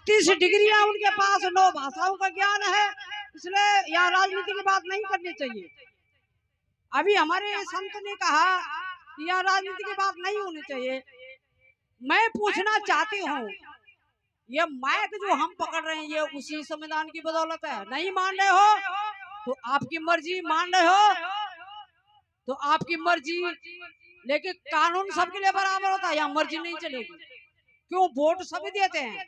32 डिग्रियां उनके पास, 9 भाषाओं का ज्ञान है, इसलिए यहाँ राजनीति की बात नहीं करनी चाहिए। अभी हमारे संत ने कहा कि यहाँ राजनीति की बात नहीं होनी चाहिए। मैं पूछना चाहती हूँ, ये माइक जो हम पकड़ रहे हैं ये उसी संविधान की बदौलत है। नहीं मान रहे हो तो आपकी मर्जी, मान रहे हो तो आपकी मर्जी, लेकिन कानून सबके लिए बराबर होता है, यहाँ मर्जी नहीं चलेगी। क्यों? वोट सभी देते हैं।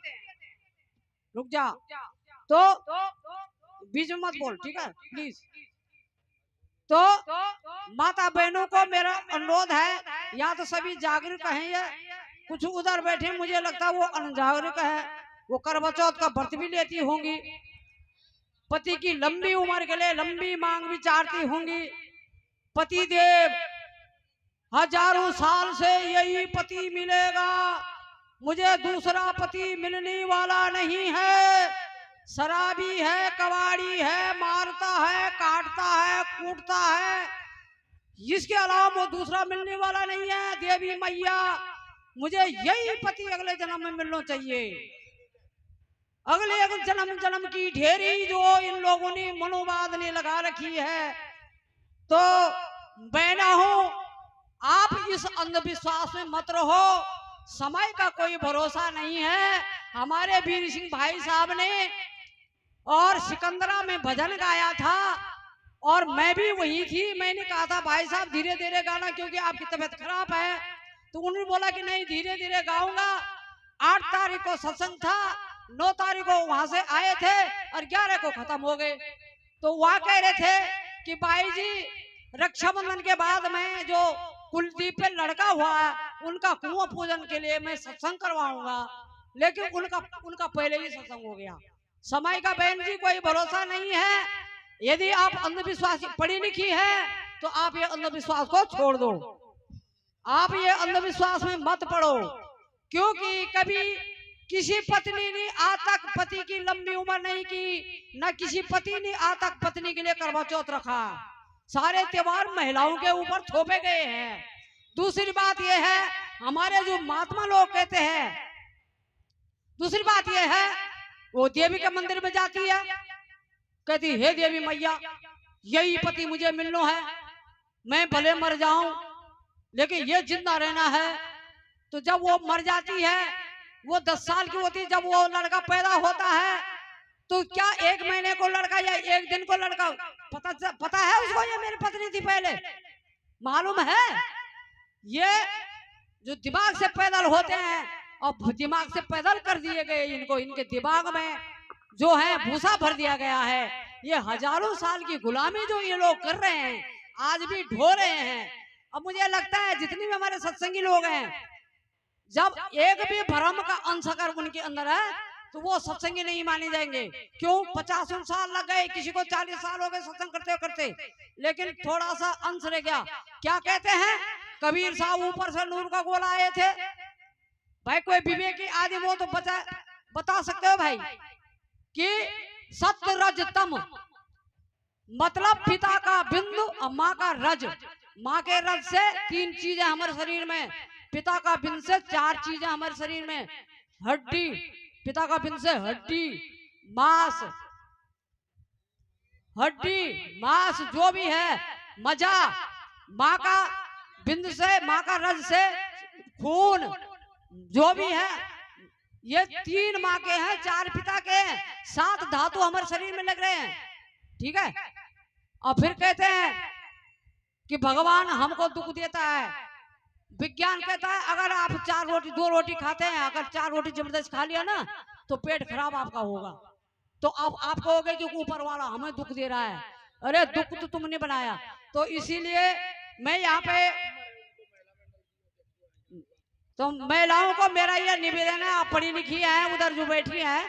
रुक जा, तो बीच में मत बोल, ठीक है प्लीज। तो माता बहनों को मेरा अनुरोध है, या तो सभी जागरूक हैं, कुछ उधर बैठे मुझे लगता है वो अनजागरूक है, वो करवा चौथ का व्रत भी लेती होंगी, पति की लंबी उम्र के लिए लंबी मांग विचारती होंगी। पति देव हजारों साल से यही पति मिलेगा, मुझे दूसरा पति मिलने वाला नहीं है, शराबी है, कबाड़ी है, मारता है, काटता है, कूटता है, इसके अलावा वो दूसरा मिलने वाला नहीं है। देवी मैया मुझे यही पति अगले जन्म में मिलना चाहिए। अगले जन्म की ढेरी जो इन लोगों ने मनोवाद ने लगा रखी है। तो बहना हूं, आप इस अंधविश्वास में मत रहो, समय का कोई भरोसा नहीं है। हमारे वीर सिंह भाई साहब ने और सिकंदरा में भजन गाया था और मैं भी वही थी। मैंने कहा था भाई साहब धीरे धीरे गाना क्योंकि आपकी तबीयत खराब है, तो उन्होंने बोला कि नहीं धीरे धीरे गाऊंगा। 8 तारीख को सत्संग था, 9 तारीख को वहां से आए थे और 11 को खत्म हो गए। तो वह कह रहे थे कि भाई जी रक्षाबंधन के बाद में जो कुलदीप पे लड़का हुआ है उनका कुआं पूजन के लिए मैं सत्संग करवाऊंगा, लेकिन उनका पहले ही सत्संग हो गया। समय का बहन जी कोई भरोसा नहीं है। यदि आप अंधविश्वास पढ़ी लिखी है तो आप ये अंधविश्वास को छोड़ दो, आप ये अंधविश्वास में मत पड़ो, क्योंकि कभी किसी पत्नी ने आज तक पति की लंबी उम्र नहीं की, न किसी पति ने आज तक पत्नी के लिए करवा चौथ रखा। सारे त्योहार महिलाओं के ऊपर थोपे गए हैं। दूसरी बात यह है, हमारे जो महात्मा लोग कहते हैं, दूसरी बात यह है वो देवी के मंदिर में जाती है, कहती हे देवी मैया यही पति मुझे मिलना है, मैं भले मर जाऊं लेकिन ये जिंदा रहना है। तो जब वो मर जाती है, वो 10 साल की होती है, जब वो लड़का पैदा होता है तो क्या 1 महीने को लड़का या 1 दिन को लड़का पता है उसको ये मेरी पत्नी थी पहले, मालूम है? ये जो दिमाग से पैदल होते हैं और दिमाग से पैदल कर दिए गए इनको, इनके दिमाग में जो है भूसा भर दिया गया है। ये हजारों साल की गुलामी जो ये लोग कर रहे हैं आज भी ढो रहे हैं। अब मुझे लगता है जितनी भी हमारे सत्संगी लोग हैं, जब एक भी भ्रम का अंश अगर उनके अंदर है तो वो सत्संगी नहीं माने जाएंगे। क्यों? 50 साल लग गए, किसी को 40 साल हो गए सत्संग करते करते, लेकिन थोड़ा सा अंश रह गया। क्या कहते हैं कबीर साहब, ऊपर से नूर का गोला आए थे। भाई कोई विवेकी आदमी हो तो बता सकते हो भाई कि सत्य रज तम मतलब पिता का बिंदु और माँ का रज। माँ के रज से 3 चीजें हमारे शरीर में, पिता का बिंदु से 4 चीजें हमारे शरीर में। हड्डी, पिता का बिंदु से हड्डी, मांस, हड्डी मांस जो भी है, मजा। माँ का बिंदु से, माँ का रज से खून जो भी है, ये 3 माँ के हैं, 4 पिता के हैं, 7 धातु हमारे शरीर में लग रहे हैं। ठीक है। और फिर कहते हैं कि भगवान हमको दुख देता है। विज्ञान कहता है अगर आप 4 रोटी 2 रोटी खाते हैं, अगर 4 रोटी जबरदस्त खा लिया ना तो पेट खराब आपका होगा। तो अब आप कहोगे कि ऊपर वाला हमें दुख दे रहा है। अरे दुख तो तुमने बनाया। तो इसीलिए मैं यहाँ पे तो महिलाओं को मेरा ये निवेदन है, आप पढ़ी लिखी है, उधर जो बैठी है,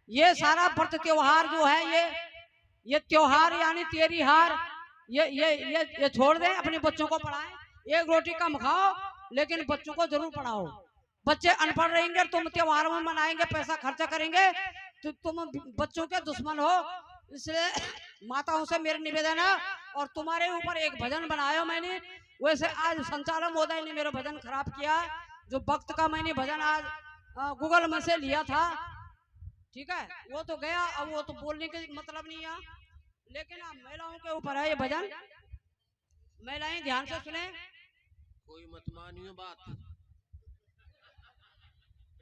ये सारा व्रत त्योहार जो है ये त्योहार यानी तेरी हार ये छोड़ दें, अपने बच्चों को पढ़ाएं। 1 रोटी कम खाओ लेकिन बच्चों को जरूर पढ़ाओ। बच्चे अनपढ़ रहेंगे, तुम त्योहार में मनाएंगे, पैसा खर्चा करेंगे तो तुम बच्चों के दुश्मन हो। इसलिए माताओं से मेरा निवेदन है। और तुम्हारे ऊपर एक भजन बनाया मैंने, वैसे आज संचालक महोदय ने मेरा भजन खराब किया। जो भक्त का मैंने भजन आज गूगल में से लिया था, ठीक है, वो तो गया, अब वो तो बोलने के मतलब नहीं है, लेकिन अब महिलाओं के ऊपर है ये भजन। महिलाएं ध्यान से सुने। कोई मत मानियो बात,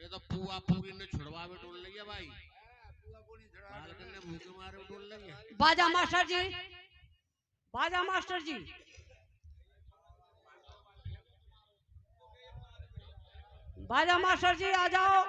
ये तो पुआ पूरी ने छुड़वा में डोल लगी है भाई, बालकन ने मुंह के मारे डोल लगी है। बाजा मास्टर जी, बाजा मास्टर जी, बाजा मास्टर जी आ जाओ।